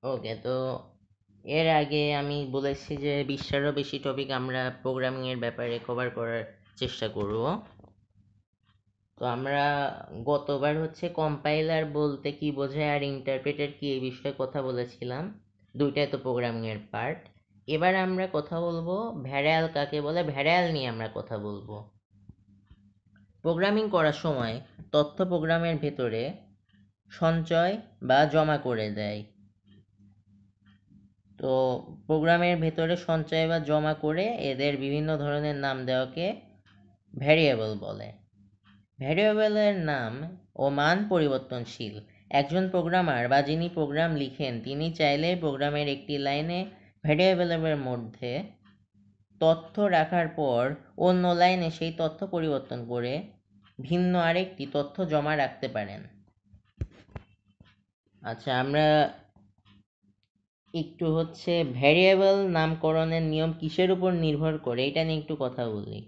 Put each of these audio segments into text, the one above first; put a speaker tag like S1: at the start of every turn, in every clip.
S1: ওকে, তো এর আগে আমি বলেছি যে 20টারও বেশি টপিক আমরা প্রোগ্রামিং এর ব্যাপারে কভার করার চেষ্টা করব। তো আমরা গতবার হচ্ছে কম্পাইলার বলতে কি বোঝায় আর ইন্টারপ্রেটার কি এই বিষয়ে কথা বলেছিলাম। দুইটাই তো প্রোগ্রামিং এর পার্ট। এবার আমরা কথা বলবো ভ্যারিয়েবল কাকে বলে, ভ্যারিয়েবল নিয়ে আমরা কথা বলবো। প্রোগ্রামিং করার সময় তথ্য প্রোগ্রামের ভেতরে সঞ্চয় বা জমা করে দেয়। তো প্রোগ্রামের ভেতরে সঞ্চয় বা জমা করে এদের বিভিন্ন ধরনের নাম দেওয়াকে ভ্যারিয়েবল বলে। ভ্যারিয়েবলের নাম ও মান পরিবর্তনশীল। একজন প্রোগ্রামার বা যিনি প্রোগ্রাম লিখেন তিনি চাইলে প্রোগ্রামের একটি লাইনে ভ্যারিয়েবলের মধ্যে তথ্য রাখার পর অন্য লাইনে সেই তথ্য পরিবর্তন করে ভিন্ন আরেকটি তথ্য জমা রাখতে পারেন। আচ্ছা, আমরা একটু হচ্ছে ভ্যারিয়েবল নামকরণের নিয়ম কিসের উপর নির্ভর করে এটা নিয়ে একটু কথা বলি।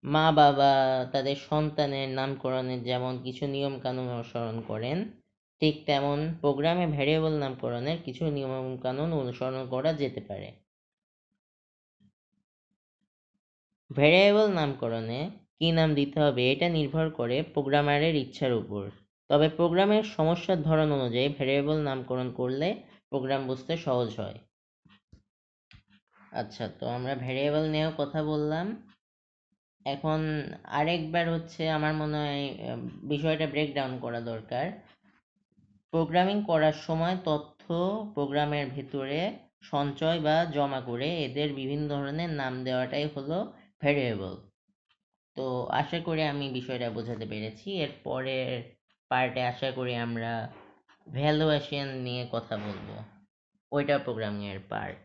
S1: মা বাবা তাদের সন্তানের নামকরণের যেমন কিছু নিয়ম কানুন অনুসরণ করেন, ঠিক তেমন প্রোগ্রামে ভ্যারিয়েবল নামকরণের কিছু নিয়ম কানুন অনুসরণ করা যেতে পারে। ভ্যারিয়েবল নামকরণে কী নাম দিতে হবে এটা নির্ভর করে প্রোগ্রামারের ইচ্ছার উপর। তবে প্রোগ্রামের সমস্যার ধরন অনুযায়ী ভ্যারিয়েবল নামকরণ করলে প্রোগ্রাম বুঝতে সহজ হয়। আচ্ছা, তো আমরা ভ্যারিয়েবল নিয়েও কথা বললাম। এখন আরেকবার হচ্ছে আমার মনে হয় বিষয়টা ব্রেকডাউন করা দরকার। প্রোগ্রামিং করার সময় তথ্য প্রোগ্রামের ভেতরে সঞ্চয় বা জমা করে এদের বিভিন্ন ধরনের নাম দেওয়াটাই হলো ভ্যারিয়েবল। তো আশা করি আমি বিষয়টা বোঝাতে পেরেছি। এর পরের পার্টে আশা করি আমরা ভ্যালুয়েশন নিয়ে কথা বলবো, ওইটা প্রোগ্রামিং এর পার্ট।